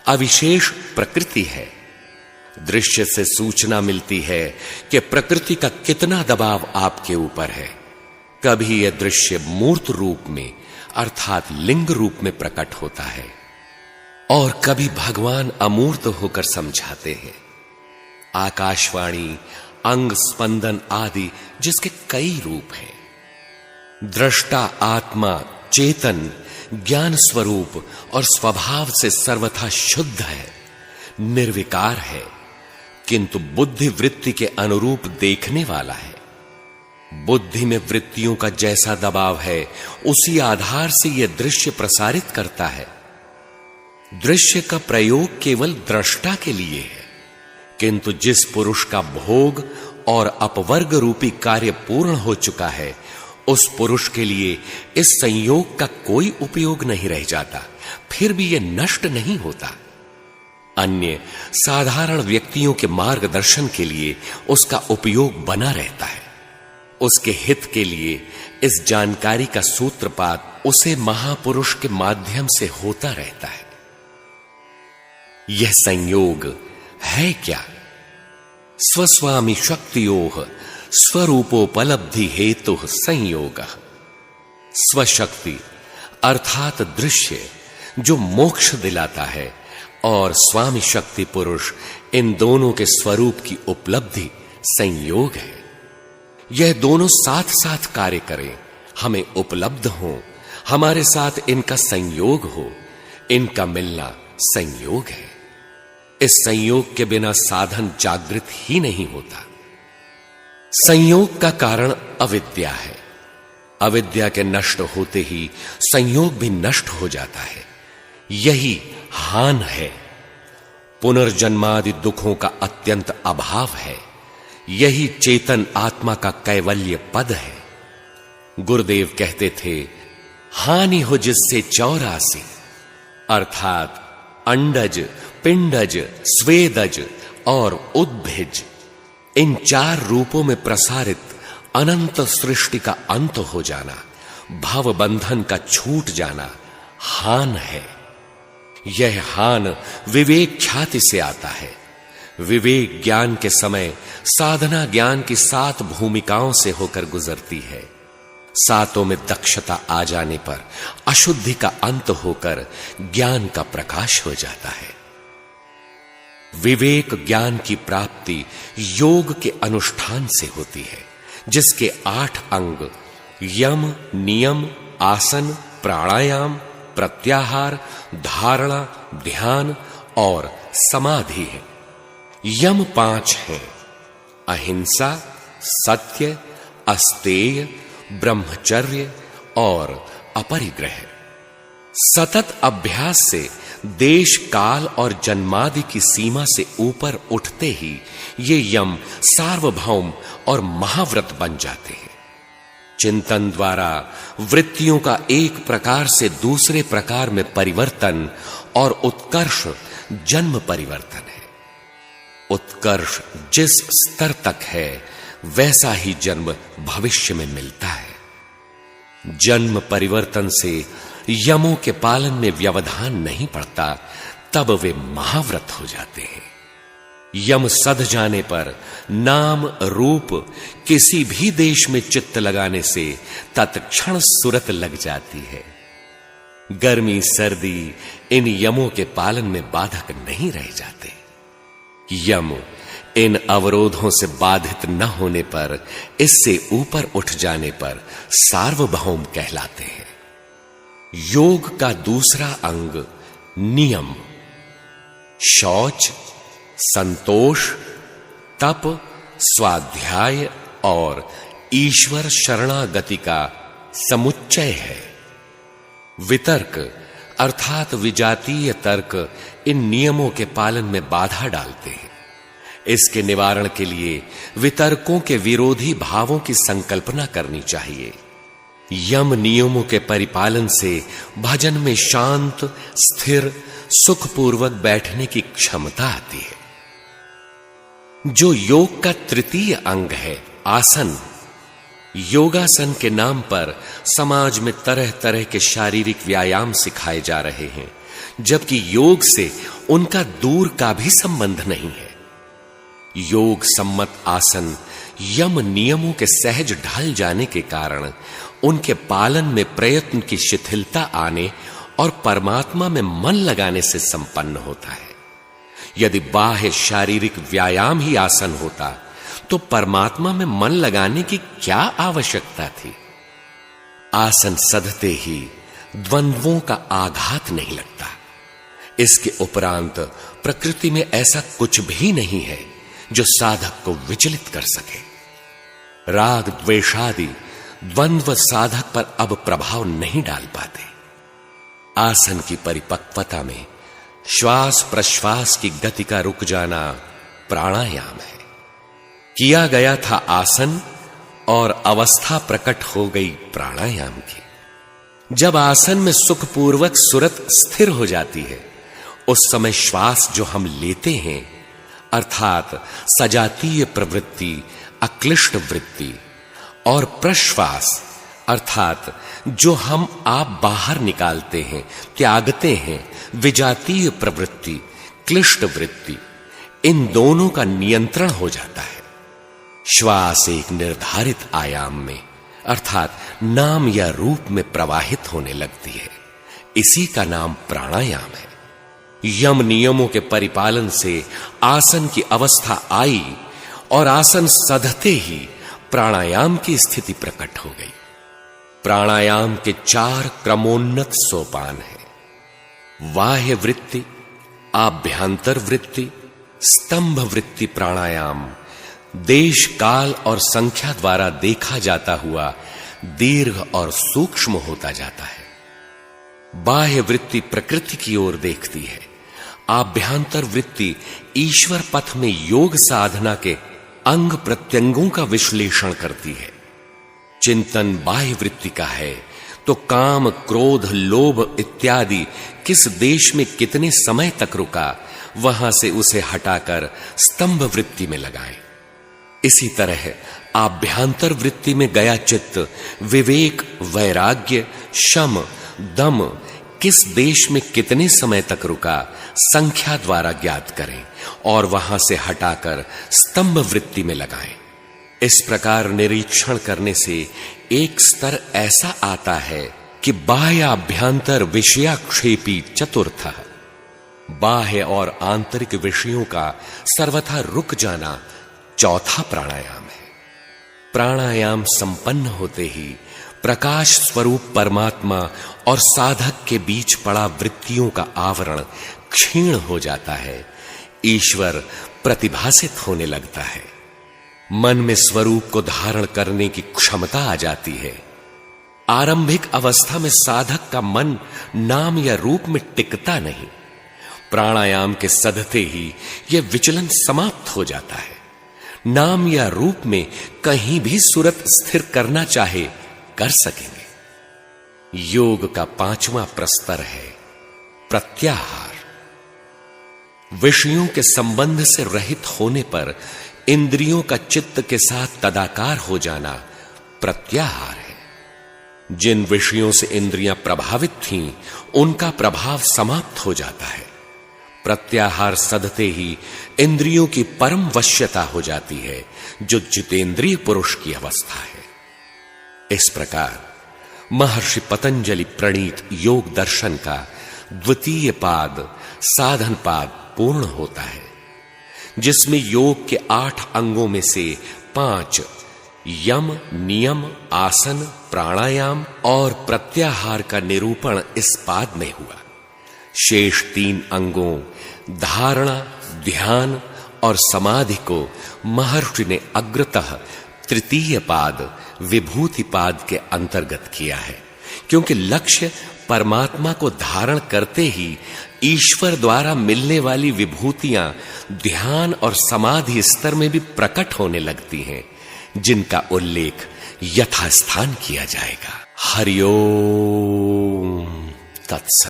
अविशेष प्रकृति है। दृश्य से सूचना मिलती है कि प्रकृति का कितना दबाव आपके ऊपर है। कभी यह दृश्य मूर्त रूप में अर्थात लिंग रूप में प्रकट होता है और कभी भगवान अमूर्त होकर समझाते हैं। आकाशवाणी, अंग स्पंदन आदि जिसके कई रूप हैं। दृष्टा आत्मा चेतन ज्ञान स्वरूप और स्वभाव से सर्वथा शुद्ध है, निर्विकार है, किंतु बुद्धि वृत्ति के अनुरूप देखने वाला है। बुद्धि में वृत्तियों का जैसा दबाव है उसी आधार से यह दृश्य प्रसारित करता है। दृश्य का प्रयोग केवल दृष्टा के लिए है, किंतु जिस पुरुष का भोग और अपवर्ग रूपी कार्य पूर्ण हो चुका है उस पुरुष के लिए इस संयोग का कोई उपयोग नहीं रह जाता, फिर भी यह नष्ट नहीं होता। अन्य साधारण व्यक्तियों के मार्गदर्शन के लिए उसका उपयोग बना रहता है। उसके हित के लिए इस जानकारी का सूत्रपात उसे महापुरुष के माध्यम से होता रहता है। यह संयोग है क्या? स्वस्वामी शक्तियोः स्वरूपोपलब्धि हेतु संयोग। स्वशक्ति अर्थात दृश्य जो मोक्ष दिलाता है और स्वामी शक्ति पुरुष इन दोनों के स्वरूप की उपलब्धि संयोग है। यह दोनों साथ साथ कार्य करें, हमें उपलब्ध हो, हमारे साथ इनका संयोग हो, इनका मिलना संयोग है। इस संयोग के बिना साधन जागृत ही नहीं होता। संयोग का कारण अविद्या है। अविद्या के नष्ट होते ही संयोग भी नष्ट हो जाता है। यही हान है। पुनर्जन्मादि दुखों का अत्यंत अभाव है। यही चेतन आत्मा का कैवल्य पद है। गुरुदेव कहते थे, हानि हो जिससे 84, अर्थात अंडज, पिंडज, स्वेदज और उद्भिज, इन 4 रूपों में प्रसारित अनंत सृष्टि का अंत हो जाना, भव बंधन का छूट जाना हान है। यह हान विवेक ख्याति से आता है। विवेक ज्ञान के समय साधना ज्ञान की 7 भूमिकाओं से होकर गुजरती है। 7 में दक्षता आ जाने पर अशुद्धि का अंत होकर ज्ञान का प्रकाश हो जाता है। विवेक ज्ञान की प्राप्ति योग के अनुष्ठान से होती है, जिसके 8 अंग यम, नियम, आसन, प्राणायाम, प्रत्याहार, धारणा, ध्यान और समाधि है। यम 5 हैं: अहिंसा, सत्य, अस्तेय, ब्रह्मचर्य और अपरिग्रह। सतत अभ्यास से देश काल और जन्मादि की सीमा से ऊपर उठते ही ये यम सार्वभौम और महाव्रत बन जाते हैं। चिंतन द्वारा वृत्तियों का एक प्रकार से दूसरे प्रकार में परिवर्तन और उत्कर्ष जन्म परिवर्तन है। उत्कर्ष जिस स्तर तक है वैसा ही जन्म भविष्य में मिलता है। जन्म परिवर्तन से यमों के पालन में व्यवधान नहीं पड़ता, तब वे महाव्रत हो जाते हैं। यम सध जाने पर नाम रूप किसी भी देश में चित्त लगाने से तत्क्षण सुरत लग जाती है। गर्मी सर्दी इन यमों के पालन में बाधक नहीं रह जाते। यम इन अवरोधों से बाधित न होने पर, इससे ऊपर उठ जाने पर सार्वभौम कहलाते हैं। योग का दूसरा अंग नियम, शौच, संतोष, तप, स्वाध्याय और ईश्वर शरणागति का समुच्चय है। वितर्क अर्थात विजातीय तर्क इन नियमों के पालन में बाधा डालते हैं। इसके निवारण के लिए वितर्कों के विरोधी भावों की संकल्पना करनी चाहिए। यम नियमों के परिपालन से भजन में शांत, स्थिर, सुखपूर्वक बैठने की क्षमता आती है। जो योग का तृतीय अंग है आसन, योगासन के नाम पर समाज में तरह तरह के शारीरिक व्यायाम सिखाए जा रहे हैं, जबकि योग से उनका दूर का भी संबंध नहीं है। योग सम्मत आसन यम नियमों के सहज ढल जाने के कारण उनके पालन में प्रयत्न की शिथिलता आने और परमात्मा में मन लगाने से संपन्न होता है। यदि बाह्य शारीरिक व्यायाम ही आसन होता तो परमात्मा में मन लगाने की क्या आवश्यकता थी। आसन सधते ही द्वंद्वों का आघात नहीं लगता। इसके उपरांत प्रकृति में ऐसा कुछ भी नहीं है जो साधक को विचलित कर सके। राग द्वेषादि द्वंद्व साधक पर अब प्रभाव नहीं डाल पाते। आसन की परिपक्वता में श्वास प्रश्वास की गति का रुक जाना प्राणायाम है। किया गया था आसन और अवस्था प्रकट हो गई प्राणायाम की। जब आसन में सुखपूर्वक सुरत स्थिर हो जाती है, उस समय श्वास जो हम लेते हैं अर्थात सजातीय प्रवृत्ति, अक्लिष्ट वृत्ति, और प्रश्वास अर्थात जो हम आप बाहर निकालते हैं, त्यागते हैं, विजातीय प्रवृत्ति, क्लिष्ट वृत्ति, इन दोनों का नियंत्रण हो जाता है। श्वास एक निर्धारित आयाम में अर्थात नाम या रूप में प्रवाहित होने लगती है। इसी का नाम प्राणायाम है। यम नियमों के परिपालन से आसन की अवस्था आई और आसन सधते ही प्राणायाम की स्थिति प्रकट हो गई। प्राणायाम के 4 क्रमोन्नत सोपान हैं। बाह्य वृत्ति, आभ्यंतर वृत्ति, स्तंभ वृत्ति प्राणायाम देश काल और संख्या द्वारा देखा जाता हुआ दीर्घ और सूक्ष्म होता जाता है। बाह्य वृत्ति प्रकृति की ओर देखती है। आभ्यंतर वृत्ति ईश्वर पथ में योग साधना के अंग प्रत्यंगों का विश्लेषण करती है। चिंतन बाह्य वृत्ति का है तो काम, क्रोध, लोभ इत्यादि किस देश में कितने समय तक रुका, वहां से उसे हटाकर स्तंभ वृत्ति में लगाएं। इसी तरह आभ्यंतर वृत्ति में गया चित्त विवेक, वैराग्य, शम, दम किस देश में कितने समय तक रुका संख्या द्वारा ज्ञात करें और वहां से हटाकर स्तंभ वृत्ति में लगाएं। इस प्रकार निरीक्षण करने से एक स्तर ऐसा आता है कि बाह्य आभ्यंतर विषयाक्षेपी चतुर्थ, बाह्य और आंतरिक विषयों का सर्वथा रुक जाना चौथा प्राणायाम है। प्राणायाम संपन्न होते ही प्रकाश स्वरूप परमात्मा और साधक के बीच पड़ा वृत्तियों का आवरण क्षीण हो जाता है। ईश्वर प्रतिभासित होने लगता है। मन में स्वरूप को धारण करने की क्षमता आ जाती है। आरंभिक अवस्था में साधक का मन नाम या रूप में टिकता नहीं। प्राणायाम के सधते ही यह विचलन समाप्त हो जाता है। नाम या रूप में कहीं भी सुरत स्थिर करना चाहे कर सकेंगे। योग का 5वां प्रस्तर है प्रत्याहार। विषयों के संबंध से रहित होने पर इंद्रियों का चित्त के साथ तदाकार हो जाना प्रत्याहार है। जिन विषयों से इंद्रियां प्रभावित थीं, उनका प्रभाव समाप्त हो जाता है। प्रत्याहार सधते ही इंद्रियों की परम वश्यता हो जाती है, जो जितेंद्रिय पुरुष की अवस्था है। इस प्रकार महर्षि पतंजलि प्रणीत योग दर्शन का द्वितीय पाद साधन पाद पूर्ण होता है, जिसमें योग के 8 अंगों में से 5 यम, नियम, आसन, प्राणायाम और प्रत्याहार का निरूपण इस पाद में हुआ। शेष 3 अंगों धारणा, ध्यान और समाधि को महर्षि ने अग्रतः तृतीय पाद विभूति पाद के अंतर्गत किया है, क्योंकि लक्ष्य परमात्मा को धारण करते ही ईश्वर द्वारा मिलने वाली विभूतियां ध्यान और समाधि स्तर में भी प्रकट होने लगती हैं, जिनका उल्लेख यथास्थान किया जाएगा। हरि ओम तत्सत।